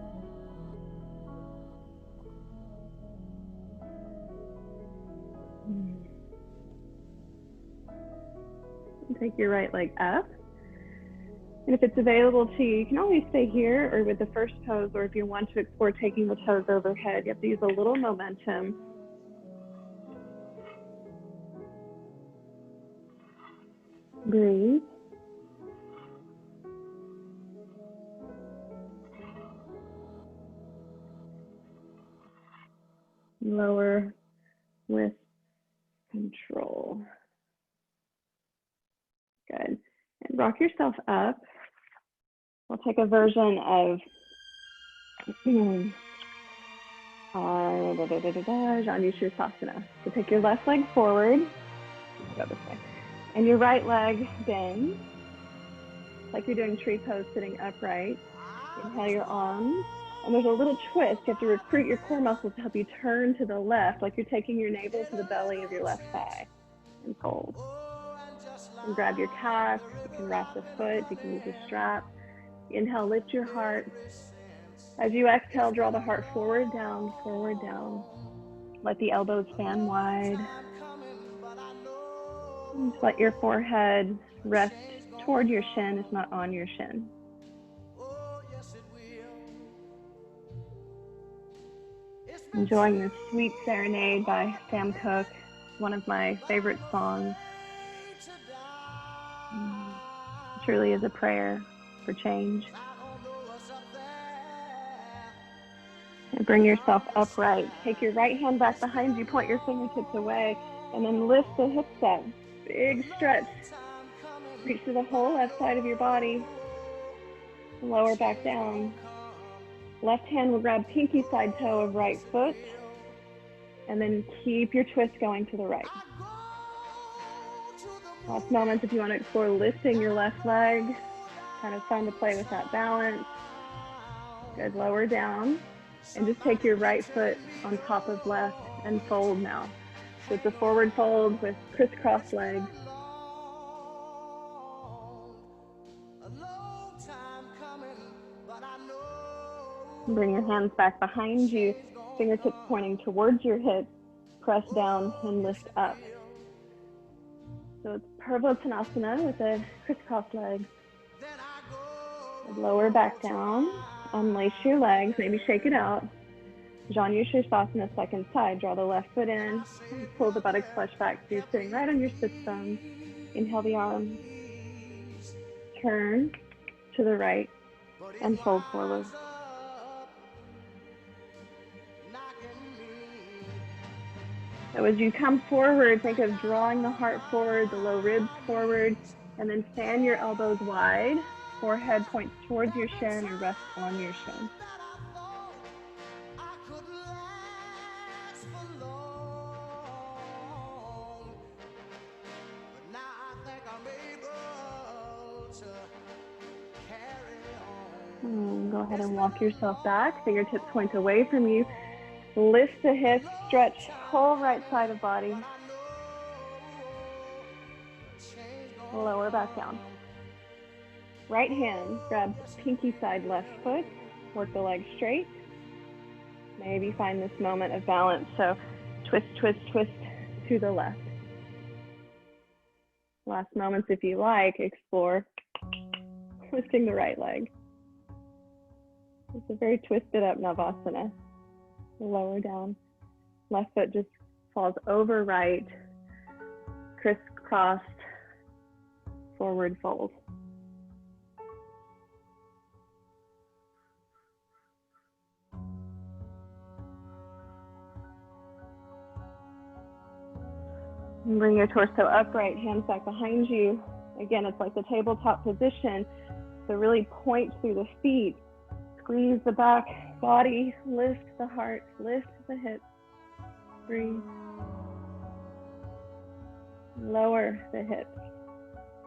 And take your right leg up. And if it's available to you, you can always stay here or with the first pose, or if you want to explore taking the toes overhead, you have to use a little momentum. Breathe. roll. Good. And rock yourself up. We'll take a version of Janu Sirsasana. So take your left leg forward, go this way, and your right leg bends, like you're doing tree pose, sitting upright. Inhale your arms, and there's a little twist. You have to recruit your core muscles to help you turn to the left, like you're taking your navel to the belly of your left thigh, and fold. And grab your calf. You can wrap the foot. You can use a strap. Inhale, lift your heart. As you exhale, draw the heart forward, down, forward, down. Let the elbows fan wide. And just let your forehead rest toward your shin, if not on your shin. Enjoying this sweet serenade by Sam Cooke, one of my favorite songs. It truly is a prayer for change. And bring yourself upright. Take your right hand back behind you, point your fingertips away, and then lift the hips up. Big stretch. Reach to the whole left side of your body. Lower back down. Left hand will grab pinky side toe of right foot, and then keep your twist going to the right. Last moment, if you want to explore lifting your left leg, kind of fun to play with that balance. Good, lower down, and just take your right foot on top of left and fold now. So it's a forward fold with crisscross legs. Bring your hands back behind you, fingertips pointing towards your hips, press down and lift up. So it's Purvottanasana with a crisscross leg. Lower back down, unlace your legs, maybe shake it out. Janu Sirsasana, second side. Draw the left foot in, pull the buttocks flush back so you're sitting right on your sit bones. Inhale the arms, turn to the right, and fold forward. So as you come forward, think of drawing the heart forward, the low ribs forward, and then fan your elbows wide. Forehead points towards your shin or rest on your shin. Go ahead and walk yourself back. Fingertips point away from you. Lift the hips, stretch whole right side of body. Lower back down. Right hand grabs pinky side left foot. Work the leg straight. Maybe find this moment of balance. So twist, twist, twist to the left. Last moments, if you like, explore twisting the right leg. It's a very twisted up Navasana. Lower down. Left foot just falls over right, crisscrossed, forward fold. And bring your torso upright, hands back behind you. Again, it's like the tabletop position. So really point through the feet. Squeeze the back body, lift the heart, lift the hips, breathe. Lower the hips,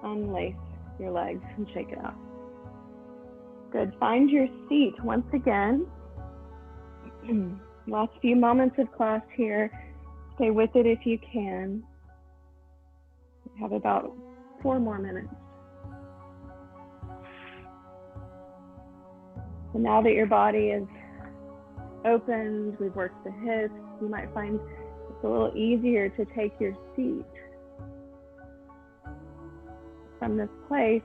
unlace your legs and shake it out. Good, find your seat once again. Last few moments of class here. Stay with it if you can. We have about 4 more minutes. So now that your body is opened, we've worked the hips, you might find it's a little easier to take your seat. From this place,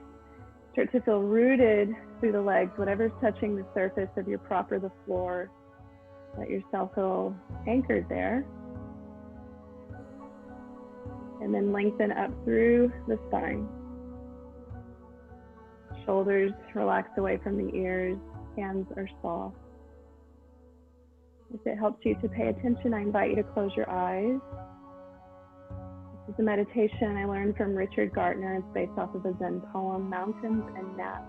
start to feel rooted through the legs, whatever's touching the surface of your prop or the floor. Let yourself feel anchored there. And then lengthen up through the spine. Shoulders relax away from the ears. Hands are soft. If it helps you to pay attention, I invite you to close your eyes. It's a meditation I learned from Richard Gartner. It's based off of a Zen poem, Mountains and Naps.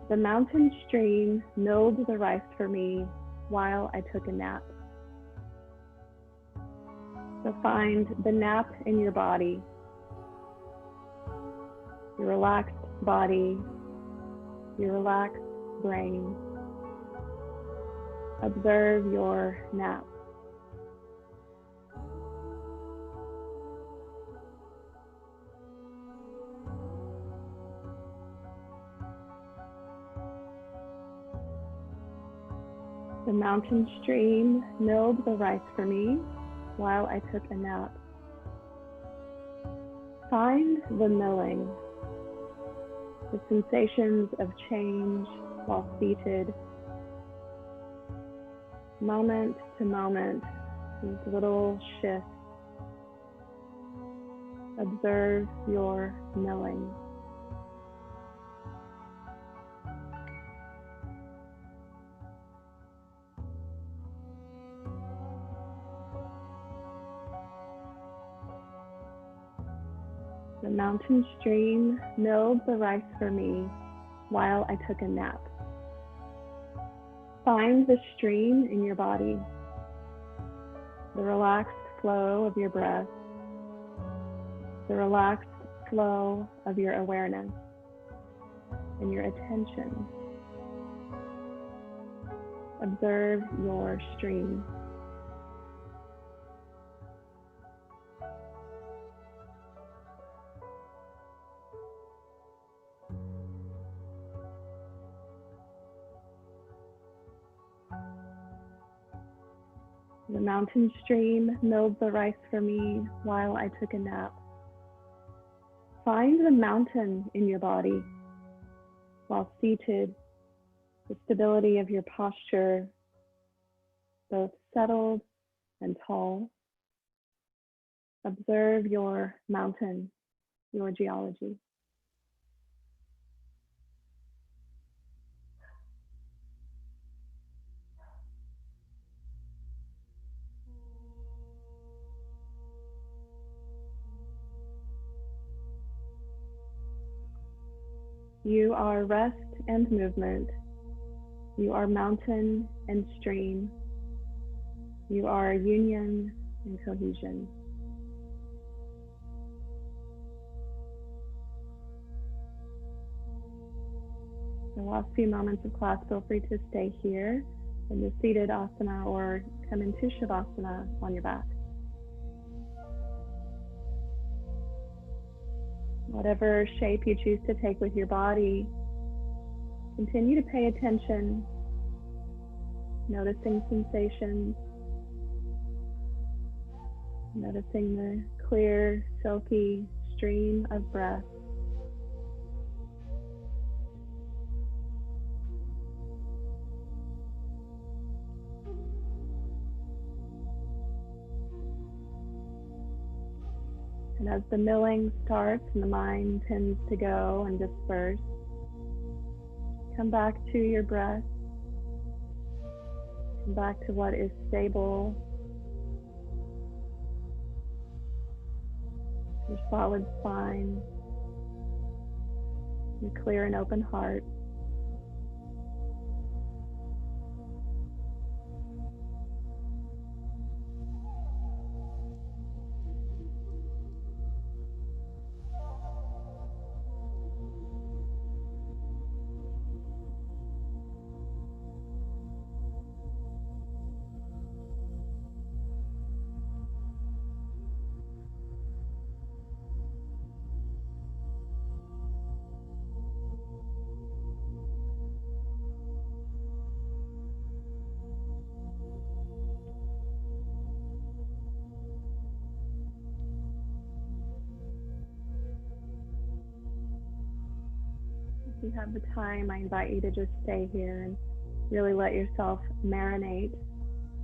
The mountain stream milled the rice for me while I took a nap. So find the nap in your body, your relaxed body, your relaxed brain. Observe your nap. The mountain stream milled the rice for me while I took a nap. Find the milling, the sensations of change while seated, moment to moment, these little shifts. Observe your milling. The mountain stream milled the rice for me while I took a nap. Find the stream in your body, the relaxed flow of your breath, the relaxed flow of your awareness and your attention. Observe your stream. The mountain stream milled the rice for me while I took a nap. Find the mountain in your body while seated, the stability of your posture, both settled and tall. Observe your mountain, your geology. You are rest and movement. You are mountain and stream. You are union and cohesion. The last few moments of class, feel free to stay here in the seated asana or come into Shavasana on your back. Whatever shape you choose to take with your body, continue to pay attention, noticing sensations, noticing the clear, silky stream of breath. And as the milling starts and the mind tends to go and disperse, come back to your breath. Come back to what is stable, your solid spine, your clear and open heart. If you have the time, I invite you to just stay here and really let yourself marinate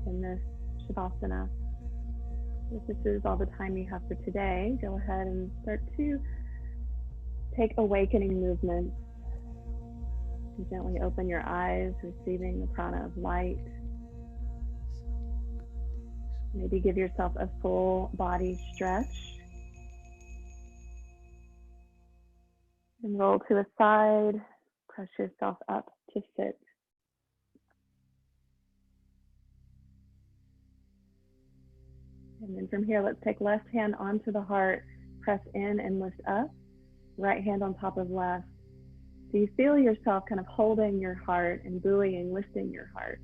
in this Shavasana. If this is all the time you have for today, go ahead and start to take awakening movements. You gently open your eyes, receiving the prana of light. Maybe give yourself a full body stretch. And roll to the side, press yourself up to sit. And then from here, let's take left hand onto the heart, press in and lift up, right hand on top of left. So you feel yourself kind of holding your heart and buoying, lifting your heart.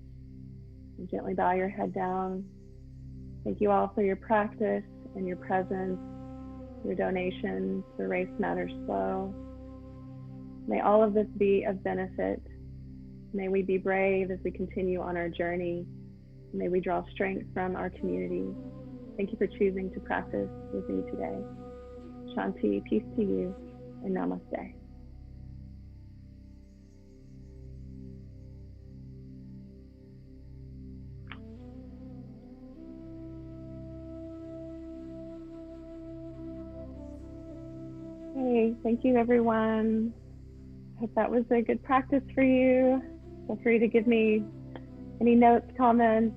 And gently bow your head down. Thank you all for your practice and your presence, your donations. The race matters slow. May all of this be of benefit. May we be brave as we continue on our journey. May we draw strength from our community. Thank you for choosing to practice with me today. Shanti, peace to you, and namaste. Hey, thank you everyone. Hope that was a good practice for you. Feel free to give me any notes, comments.